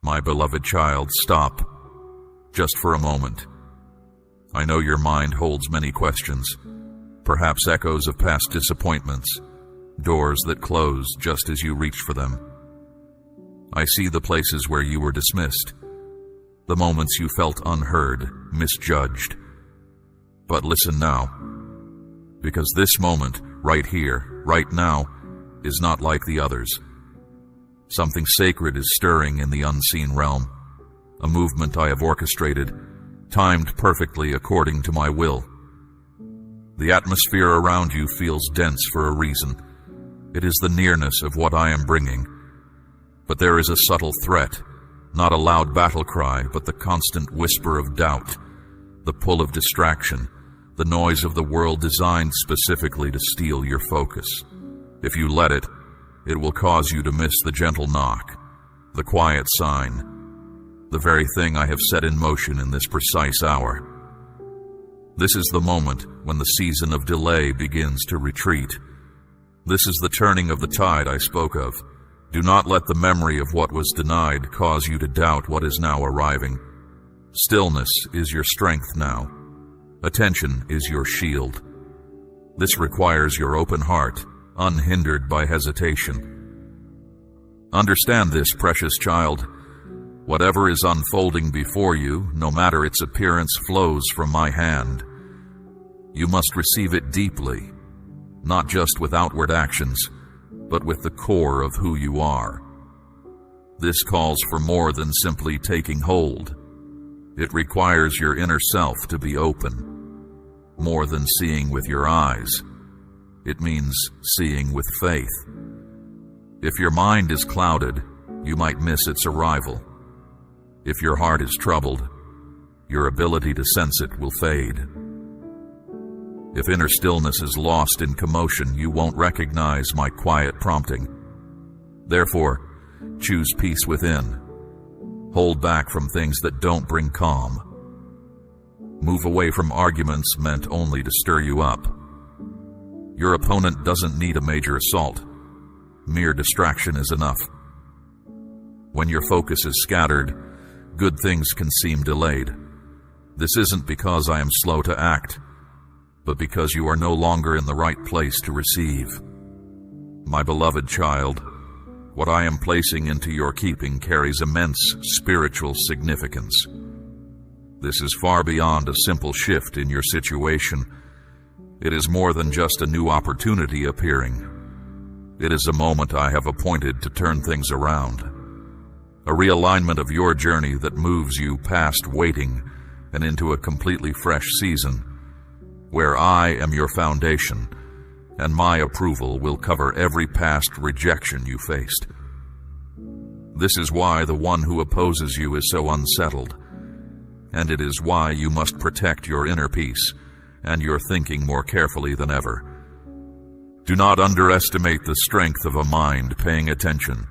My beloved child, stop, just for a moment. I know your mind holds many questions, perhaps echoes of past disappointments, doors that closed just as you reached for them. I see the places where you were dismissed, the moments you felt unheard, misjudged. But listen now, because this moment, right here, right now, is not like the others. Something sacred is stirring in the unseen realm, a movement I have orchestrated, timed perfectly according to my will. The atmosphere around you feels dense for a reason. It is the nearness of what I am bringing. But there is a subtle threat, not a loud battle cry, but the constant whisper of doubt, the pull of distraction, the noise of the world designed specifically to steal your focus. If you let it, it will cause you to miss the gentle knock, the quiet sign, the very thing I have set in motion in this precise hour. This is the moment when the season of delay begins to retreat. This is the turning of the tide I spoke of. Do not let the memory of what was denied cause you to doubt what is now arriving. Stillness is your strength now. Attention is your shield. This requires your open heart, unhindered by hesitation. Understand this, precious child. Whatever is unfolding before you, no matter its appearance, flows from my hand. You must receive it deeply, not just with outward actions, but with the core of who you are. This calls for more than simply taking hold. It requires your inner self to be open. More than seeing with your eyes, it means seeing with faith. If your mind is clouded, you might miss its arrival. If your heart is troubled, your ability to sense it will fade. If inner stillness is lost in commotion, you won't recognize my quiet prompting. Therefore, choose peace within. Hold back from things that don't bring calm. Move away from arguments meant only to stir you up. Your opponent doesn't need a major assault. Mere distraction is enough. When your focus is scattered, good things can seem delayed. This isn't because I am slow to act, but because you are no longer in the right place to receive. My beloved child, what I am placing into your keeping carries immense spiritual significance. This is far beyond a simple shift in your situation. It is more than just a new opportunity appearing. It is a moment I have appointed to turn things around. A realignment of your journey that moves you past waiting and into a completely fresh season, where I am your foundation, and my approval will cover every past rejection you faced. This is why the one who opposes you is so unsettled, and it is why you must protect your inner peace and your thinking more carefully than ever. Do not underestimate the strength of a mind paying attention.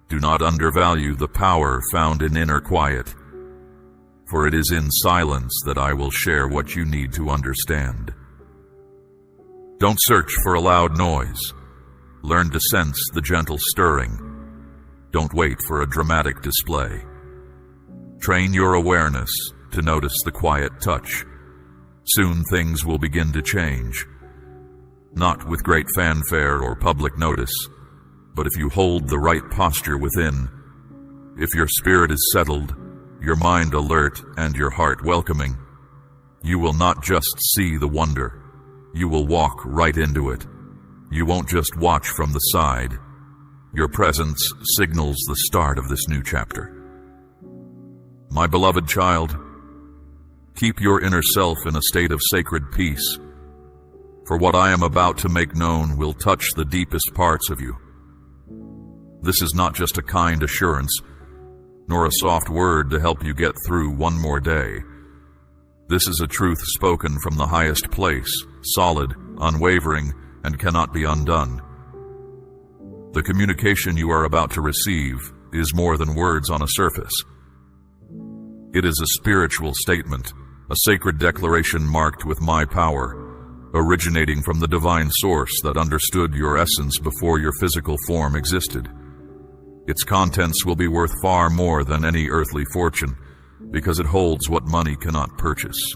Do not undervalue the power found in inner quiet, for it is in silence that I will share what you need to understand. Don't search for a loud noise. Learn to sense the gentle stirring. Don't wait for a dramatic display. Train your awareness to notice the quiet touch. Soon things will begin to change. Not with great fanfare or public notice, but if you hold the right posture within, if your spirit is settled, your mind alert, and your heart welcoming, you will not just see the wonder, you will walk right into it. You won't just watch from the side. Your presence signals the start of this new chapter. My beloved child, keep your inner self in a state of sacred peace, for what I am about to make known will touch the deepest parts of you. This is not just a kind assurance, nor a soft word to help you get through one more day. This is a truth spoken from the highest place, solid, unwavering, and cannot be undone. The communication you are about to receive is more than words on a surface. It is a spiritual statement, a sacred declaration marked with my power, originating from the divine source that understood your essence before your physical form existed. Its contents will be worth far more than any earthly fortune, because it holds what money cannot purchase.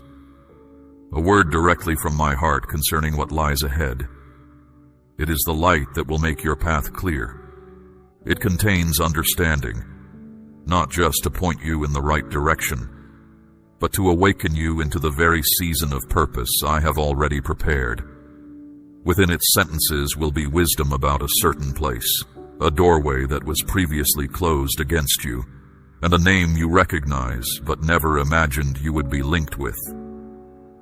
A word directly from my heart concerning what lies ahead. It is the light that will make your path clear. It contains understanding, not just to point you in the right direction, but to awaken you into the very season of purpose I have already prepared. Within its sentences will be wisdom about a certain place, a doorway that was previously closed against you, and a name you recognize but never imagined you would be linked with.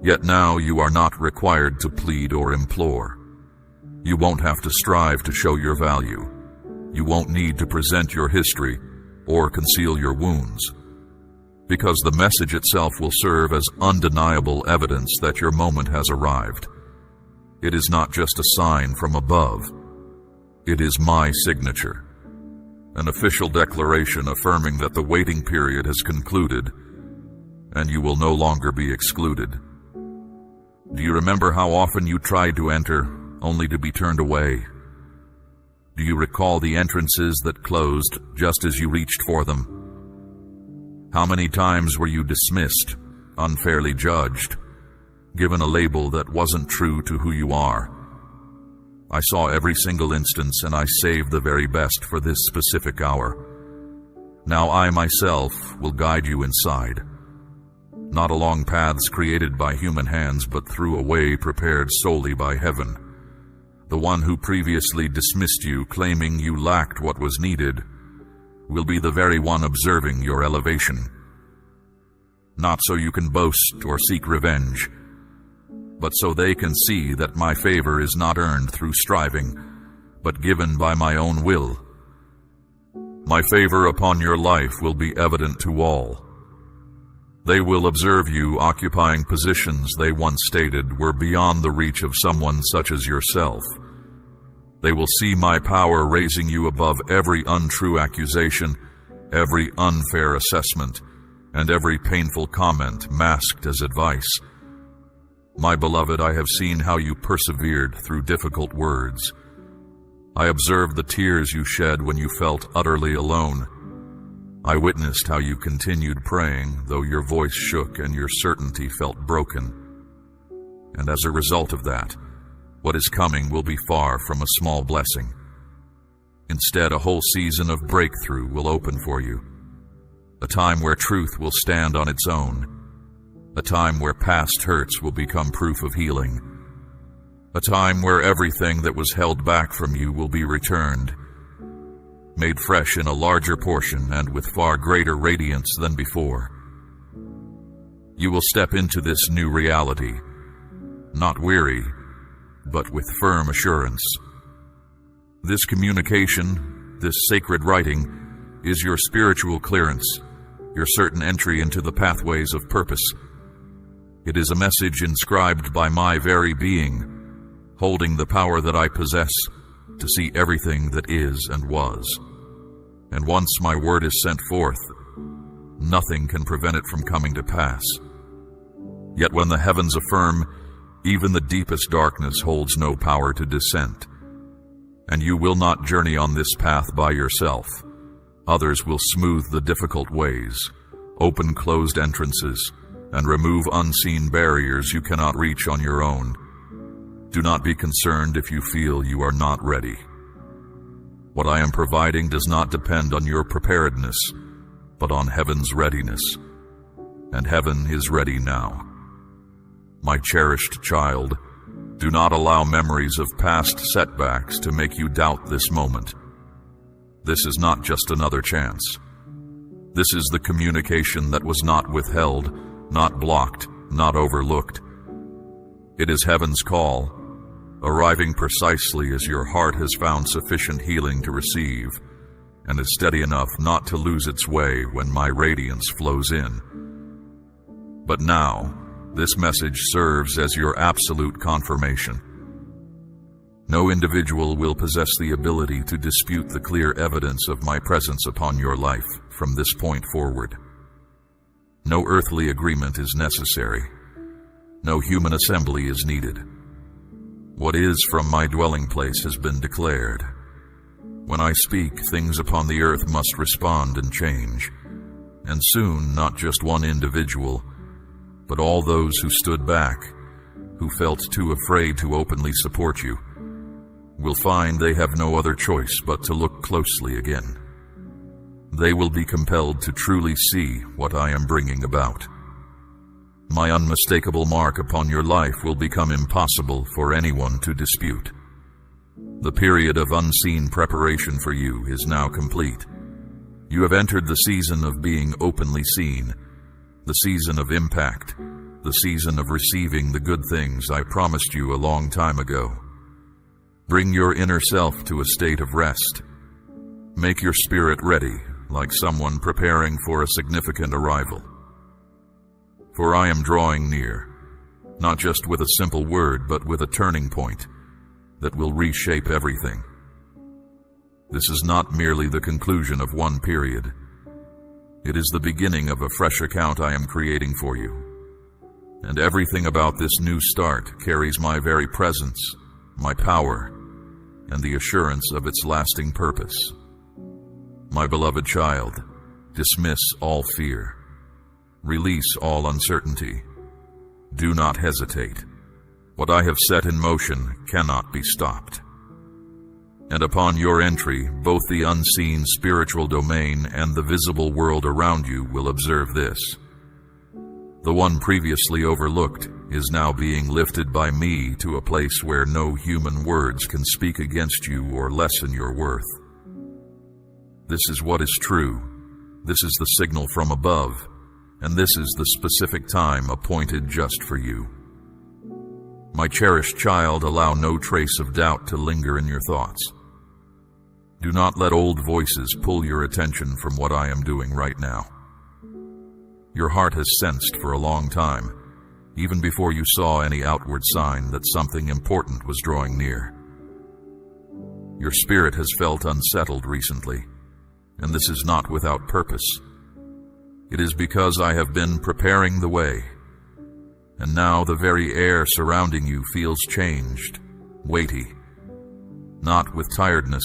Yet now you are not required to plead or implore. You won't have to strive to show your value. You won't need to present your history or conceal your wounds, because the message itself will serve as undeniable evidence that your moment has arrived. It is not just a sign from above. It is my signature, an official declaration affirming that the waiting period has concluded and you will no longer be excluded. Do you remember how often you tried to enter only to be turned away? Do you recall the entrances that closed just as you reached for them? How many times were you dismissed, unfairly judged, given a label that wasn't true to who you are? I saw every single instance, and I saved the very best for this specific hour. Now I myself will guide you inside, not along paths created by human hands, but through a way prepared solely by heaven. The one who previously dismissed you, claiming you lacked what was needed, will be the very one observing your elevation. Not so you can boast or seek revenge, but so they can see that my favor is not earned through striving, but given by my own will. My favor upon your life will be evident to all. They will observe you occupying positions they once stated were beyond the reach of someone such as yourself. They will see my power raising you above every untrue accusation, every unfair assessment, and every painful comment masked as advice. My beloved, I have seen how you persevered through difficult words. I observed the tears you shed when you felt utterly alone. I witnessed how you continued praying, though your voice shook and your certainty felt broken. And as a result of that, what is coming will be far from a small blessing. Instead, a whole season of breakthrough will open for you. A time where truth will stand on its own. A time where past hurts will become proof of healing. A time where everything that was held back from you will be returned, made fresh in a larger portion and with far greater radiance than before. You will step into this new reality, not weary, but with firm assurance. This communication, this sacred writing, is your spiritual clearance, your certain entry into the pathways of purpose. It is a message inscribed by my very being, holding the power that I possess to see everything that is and was. And once my word is sent forth, nothing can prevent it from coming to pass. Yet when the heavens affirm, even the deepest darkness holds no power to dissent. And you will not journey on this path by yourself. Others will smooth the difficult ways, open closed entrances, and remove unseen barriers you cannot reach on your own. Do not be concerned if you feel you are not ready. What I am providing does not depend on your preparedness, but on heaven's readiness. And heaven is ready now. My cherished child, do not allow memories of past setbacks to make you doubt this moment. This is not just another chance. This is the communication that was not withheld, not blocked, not overlooked. It is heaven's call, arriving precisely as your heart has found sufficient healing to receive, and is steady enough not to lose its way when my radiance flows in. But now, this message serves as your absolute confirmation. No individual will possess the ability to dispute the clear evidence of my presence upon your life from this point forward. No earthly agreement is necessary. No human assembly is needed. What is from my dwelling place has been declared. When I speak, things upon the earth must respond and change. And soon, not just one individual, but all those who stood back, who felt too afraid to openly support you, will find they have no other choice but to look closely again. They will be compelled to truly see what I am bringing about. My unmistakable mark upon your life will become impossible for anyone to dispute. The period of unseen preparation for you is now complete. You have entered the season of being openly seen, the season of impact, the season of receiving the good things I promised you a long time ago. Bring your inner self to a state of rest. Make your spirit ready, like someone preparing for a significant arrival. For I am drawing near, not just with a simple word, but with a turning point that will reshape everything. This is not merely the conclusion of one period. It is the beginning of a fresh account I am creating for you. And everything about this new start carries my very presence, my power, and the assurance of its lasting purpose. My beloved child, dismiss all fear. Release all uncertainty. Do not hesitate. What I have set in motion cannot be stopped. And upon your entry, both the unseen spiritual domain and the visible world around you will observe this. The one previously overlooked is now being lifted by me to a place where no human words can speak against you or lessen your worth. This is what is true. This is the signal from above, and this is the specific time appointed just for you. My cherished child, allow no trace of doubt to linger in your thoughts. Do not let old voices pull your attention from what I am doing right now. Your heart has sensed for a long time, even before you saw any outward sign, that something important was drawing near. Your spirit has felt unsettled recently, and this is not without purpose. It is because I have been preparing the way, and now the very air surrounding you feels changed, weighty, not with tiredness,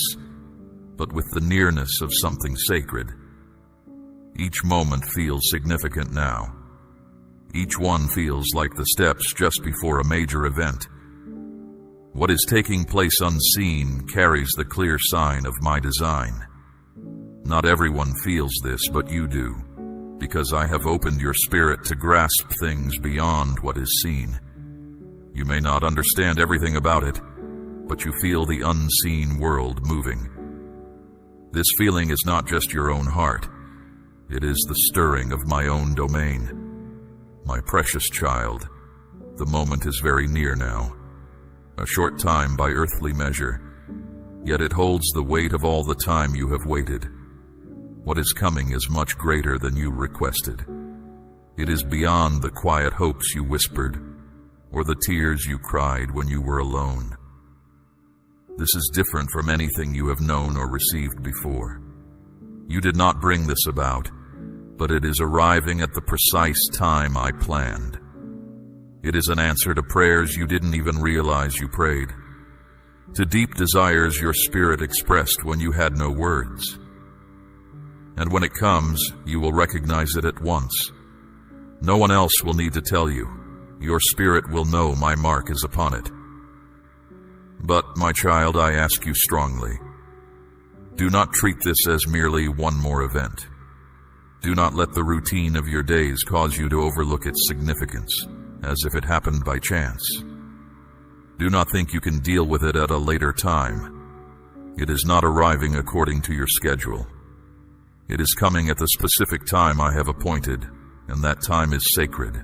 but with the nearness of something sacred. Each moment feels significant now. Each one feels like the steps just before a major event. What is taking place unseen carries the clear sign of my design. Not everyone feels this, but you do, because I have opened your spirit to grasp things beyond what is seen. You may not understand everything about it, but you feel the unseen world moving. This feeling is not just your own heart. It is the stirring of my own domain. My precious child, the moment is very near now. A short time by earthly measure, yet it holds the weight of all the time you have waited. What is coming is much greater than you requested. It is beyond the quiet hopes you whispered, or the tears you cried when you were alone. This is different from anything you have known or received before. You did not bring this about, but it is arriving at the precise time I planned. It is an answer to prayers you didn't even realize you prayed, to deep desires your spirit expressed when you had no words. And when it comes, you will recognize it at once. No one else will need to tell you. Your spirit will know my mark is upon it. But, my child, I ask you strongly, do not treat this as merely one more event. Do not let the routine of your days cause you to overlook its significance, as if it happened by chance. Do not think you can deal with it at a later time. It is not arriving according to your schedule. It is coming at the specific time I have appointed, and that time is sacred.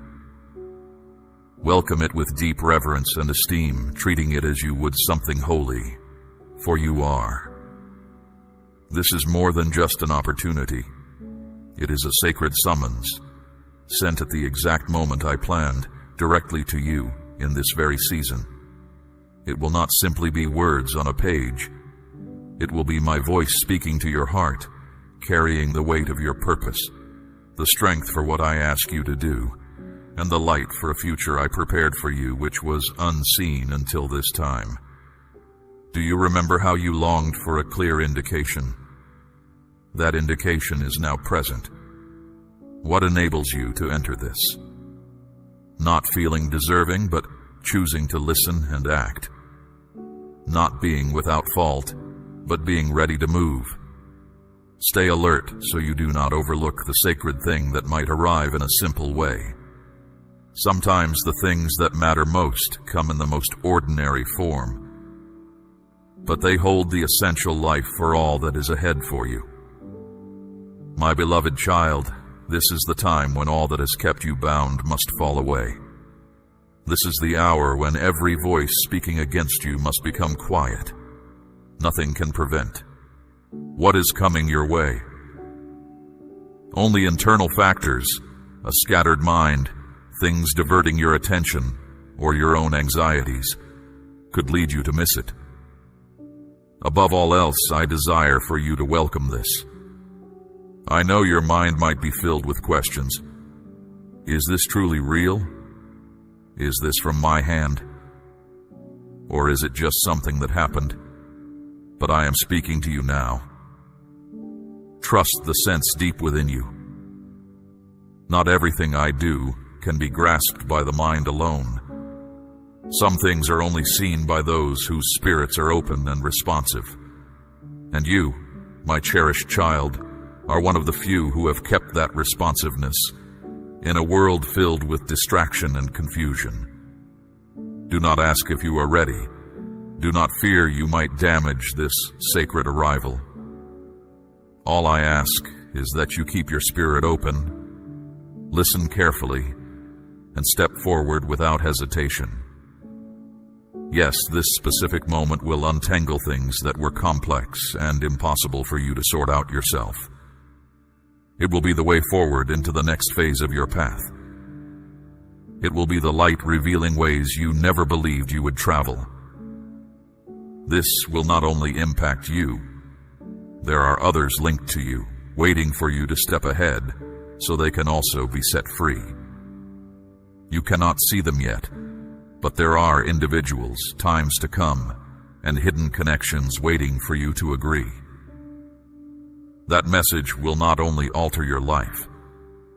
Welcome it with deep reverence and esteem, treating it as you would something holy, for you are. This is more than just an opportunity. It is a sacred summons, sent at the exact moment I planned, directly to you in this very season. It will not simply be words on a page. It will be my voice speaking to your heart, carrying the weight of your purpose, the strength for what I ask you to do, and the light for a future I prepared for you which was unseen until this time. Do you remember how you longed for a clear indication? That indication is now present. What enables you to enter this? Not feeling deserving, but choosing to listen and act. Not being without fault, but being ready to move. Stay alert so you do not overlook the sacred thing that might arrive in a simple way. Sometimes the things that matter most come in the most ordinary form, but they hold the essential life for all that is ahead for you. My beloved child, this is the time when all that has kept you bound must fall away. This is the hour when every voice speaking against you must become quiet. Nothing can prevent. What is coming your way? Only internal factors, a scattered mind, things diverting your attention, or your own anxieties, could lead you to miss it. Above all else, I desire for you to welcome this. I know your mind might be filled with questions. Is this truly real? Is this from my hand? Or is it just something that happened? But I am speaking to you now. Trust the sense deep within you. Not everything I do can be grasped by the mind alone. Some things are only seen by those whose spirits are open and responsive. And you, my cherished child, are one of the few who have kept that responsiveness in a world filled with distraction and confusion. Do not ask if you are ready. Do not fear you might damage this sacred arrival. All I ask is that you keep your spirit open, listen carefully, and step forward without hesitation. Yes, this specific moment will untangle things that were complex and impossible for you to sort out yourself. It will be the way forward into the next phase of your path. It will be the light revealing ways you never believed you would travel. This will not only impact you. There are others linked to you, waiting for you to step ahead, so they can also be set free. You cannot see them yet, but there are individuals, times to come, and hidden connections waiting for you to agree. That message will not only alter your life,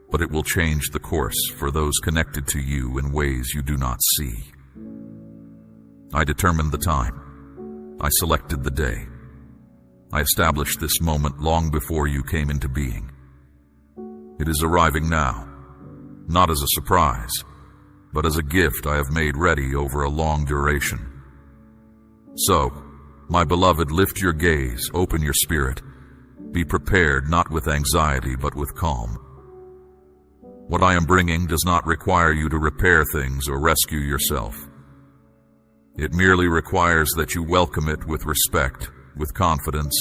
but it will change the course for those connected to you in ways you do not see. I determined the time. I selected the day. I established this moment long before you came into being. It is arriving now, not as a surprise, but as a gift I have made ready over a long duration. So, my beloved, lift your gaze, open your spirit. Be prepared, not with anxiety, but with calm. What I am bringing does not require you to repair things or rescue yourself. It merely requires that you welcome it with respect, with confidence,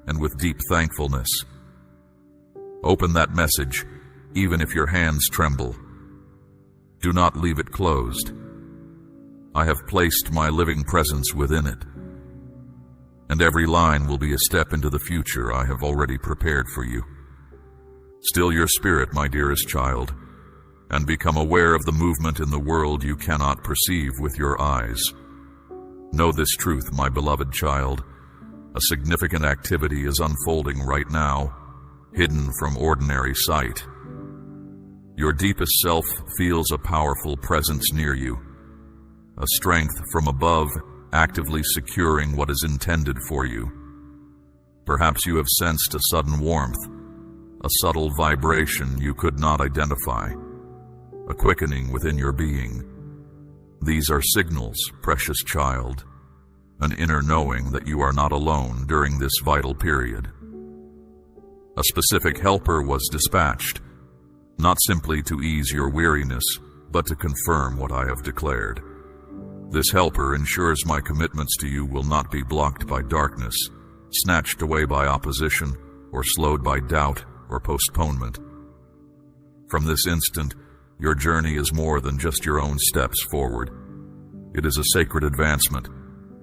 and with deep thankfulness. Open that message, even if your hands tremble. Do not leave it closed. I have placed my living presence within it, and every line will be a step into the future I have already prepared for you. Still your spirit, my dearest child, and become aware of the movement in the world you cannot perceive with your eyes. Know this truth, my beloved child. A significant activity is unfolding right now, hidden from ordinary sight. Your deepest self feels a powerful presence near you, a strength from above actively securing what is intended for you. Perhaps you have sensed a sudden warmth, a subtle vibration you could not identify, a quickening within your being. These are signals, precious child, an inner knowing that you are not alone during this vital period. A specific helper was dispatched, not simply to ease your weariness, but to confirm what I have declared. This helper ensures my commitments to you will not be blocked by darkness, snatched away by opposition, or slowed by doubt or postponement. From this instant, your journey is more than just your own steps forward. It is a sacred advancement,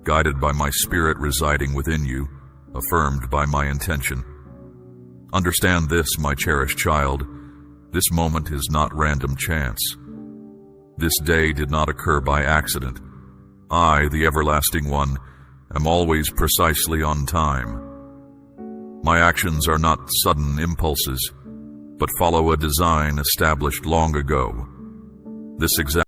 guided by my spirit residing within you, affirmed by my intention. Understand this, my cherished child. This moment is not random chance. This day did not occur by accident. I, the Everlasting One, am always precisely on time. My actions are not sudden impulses, but follow a design established long ago. This exact